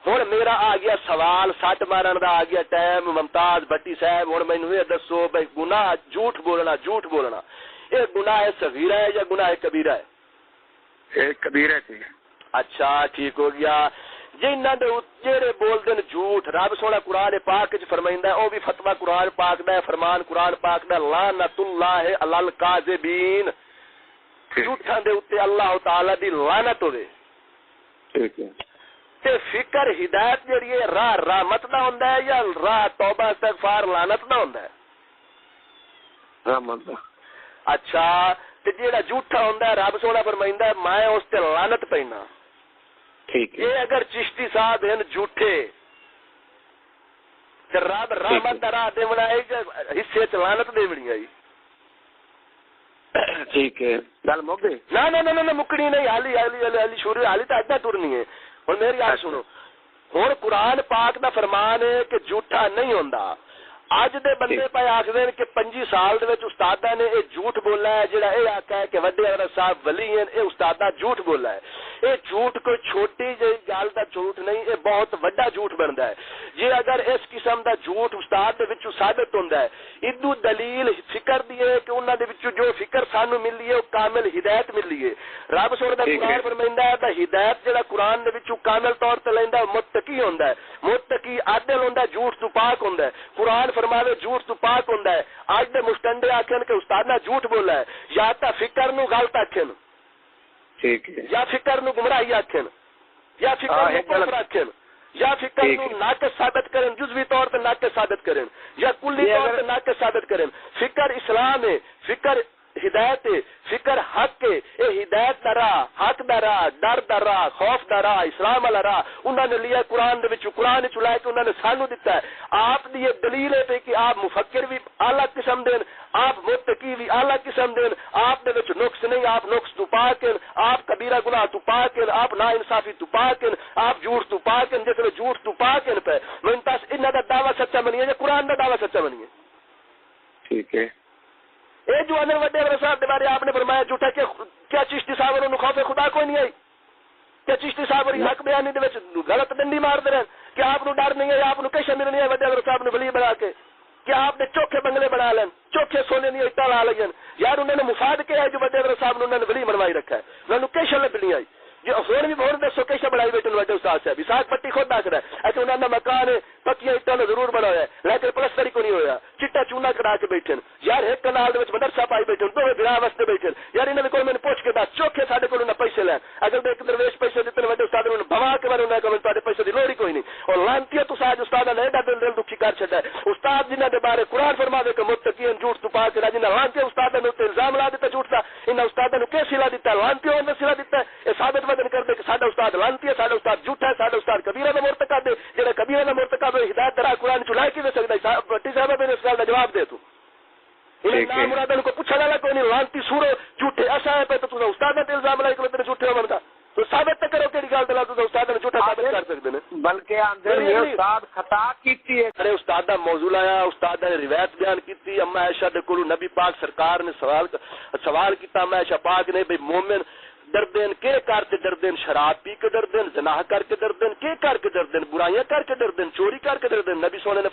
ہوں میرا آ گیا سوال سٹ مارن دا آ گیا ٹائم ممتاز بٹی صاحب ہوں مینوں یہ دسو بھائی گناہ جھوٹ بولنا یہ گناہ صغیرہ ہے یا گناہ کبیرہ ہے؟ یہ کبیرہ ہے. اچھا ٹھیک ہو گیا. جنہاں دے جڑے بول دین جھوٹ رب سونا قرآن پاک وچ فرمائندا ہے او بھی فتوی قرآن پاک دا ہے فرمان قرآن پاک دا لعنت اللہ علی الکاذبین جھوٹاں دے اوتے اللہ تعالی دی لعنت ہوے. ٹھیک ہے. تے فکر ہدایت جڑی ہے راہ رحمت دا ہوندا ہے یا راہ توبہ استغفار لعنت دا ہوندا ہے؟ رحمت دا. اچھا تے جیڑا جھوٹا ہوندا ہے رب سونا فرمائندا ہے میں اس تے لعنت پینا. ٹھیک ہے. یہ اگر چشتی صاحب ہیں جھوٹے تے رب رحمت دا راہ دے بنائے حصے چ لعنت دے بنی آئی. ٹھیک ہے. گل مک گئی؟ نہ مکڑی نہیں حالی شروع حالی تو اجا ٹرنی ہے. ہوں میری گل سنو ہوں قرآن پاک دا فرمان ہے کہ جھوٹا نہیں ہوندا. اج دے بندے پہ آخر کہ 25 سال دے وچ استاداں نے یہ جھوٹ بولا ہے جڑا یہ آکھا ہے کہ وڈے حضرت صاحب ولی ہیں یہ استاداں جھوٹ بولا ہے. یہ جھوٹ کوئی چھوٹی جی گل دا جھوٹ نہیں یہ بہت وڈا جھوٹ بنتا ہے. جی اگر اس قسم دا جھوٹ استاد دے وچوں ثابت ہوندا ہے ادو دلیل فکر دی ہے کہ انہاں دے وچوں جو فکر سانو ملی ہے وہ کامل ہدایت ملی ہے. رب سونے دا قرآن فرمائندا ہے ہدایت جڑا قرآن دے وچوں کامل طور تے لیندا ہے متقی ہوندا ہے. متقی عادل ہوندا ہے جھوٹ تو پاک ہوندا ہے. قرآن فرماوے جھوٹ تو پاک ہوندا ہے. اج دے مستنڈے آکھن کہ استاد نے جھوٹ بولا ہے یا تا فکر نو غلط آکھن. ٹھیک ہے. یا فکر نو گمراہی آکھن یا فکر نو کفر آکھن یا فکر نو ناقص ثابت کرن جزوی طور تے ناقص ثابت کرن یا کلی طور تے ناقص ثابت کرن. فکر اسلام ہے فکر ہدایت ہے فکر حق ہے. اے ہدایت دا راہ حق دا راہ ڈر دا راہ خوف دا راہ اسلام والا راہ انہوں نے لیا قرآن دے وچ قرآن چ لے کے انہوں نے سانو دتا ہے. آپ دی یہ دلیل ہے کہ آپ مفکر بھی اعلی قسم دین آپ متقی بھی اعلی قسم دین آپ دے وچ نقص نہیں آپ نقص تو پاک ہیں آپ کبیرہ گناہ تو پاک ہیں آپ نا انصافی تو پاک ہیں آپ جھوٹ تو پاک ہیں جس نے جھوٹ تو پاک ہیں پہ میں تاس انہاں دا دعویٰ سچا بنیے یا قرآن دا دعویٰ سچا بنیے. ٹھیک ہے. اے جو انر وڈے صاحب کے بارے آپ نے فرمایا جھوٹا کہ کیا چشتی صاحب انہوں خوف خدا کوئی نہیں آئی؟ کیا چشتی صاحب حق بیانی دے وچ غلط ڈنڈی مار دے رہے کیا آپ نو ڈر نہیں ہے آپ نو کیسے ملنی ہے وڈے صاحب نے ولی بنا کے کیا آپ نے چوکھے بنگلے بنا لین چوکھے سونے نہیں اٹا لا لین یار انہوں نے مفاد کیا ہے جو وڈے صاحب نے انہوں نے ولی بنوائی رکھا ہے انہوں نے کیسے لبنی آئی جو ہون بھی بہت دسو کیسے بڑھائی بیٹھے وڈے استاد صاحب وساخ پٹی خود دس رہا ہے اچھا انہوں نے مکان پکیاں اٹا نے ضرور بنایا ہے لیکن پلستر ہی کو نہیں ہویا چٹا چونا کرا کے بیٹھے یار ایک کنال مدرسہ پائی بیٹھے دو براہ واسطے بیٹھے یار انہوں نے میں پوچھ کے دس چوکھے سارے کو پیسے لین اگر ایک درویش پیسے دیتے وڈے استاد نے بوا کے بارے انہیں پیسے کی لوڑ ہی کوئی نہیں اور لانتی تو آج استاد نے ایڈا دل دکھی کر چڑا ہے استاد جنہوں کے بارے قرآن فرما دے کہ متقی جھوٹ تو پا کے جنہیں لانتی استاد نے الزام لا دیتا جھوٹ کا انہیں استاد نے کیا سلا دیتا ہے لانتی نے سلا دیتا ہے یہ ثابت وزن کر دے کہ سارا استاد لانتی ہے سارا استاد جھوٹا ہے سارا استاد کبیرہ کا مرتکب ہے جہاں کبیرہ کا مرتکب ہے ہدایت درا قرآن چلا کی دے سکتا ہے بٹی صاحب میں اس گل کا جواب دے تو انہیں مراد کو پوچھا والا کوئی نہیں لانتی سورو جھوٹے ایسا ہے پہ تو استاد نے الزام لائی کہ تیرے جھوٹے ہو تو ثابت تو کرو کہ گل دلا تو استاد نے جھوٹا ثابت کر سکتے ہیں بلکہ استاد خطا کیتی ہے ارے استاد دا موضوع لایا استاد نے روایت بیان کیتی اما عائشہ دے کولو نبی پاک سرکار نے سوال کیتا اما عائشہ پاک نے بھئی مومن ڈردین کے کر کے ڈردین شراب پی کے ڈردین زنا کر کے ڈردین کے کر کے ڈردین برائیاں کر کے ڈردین چوری کر کے ڈردین نبی سونے نے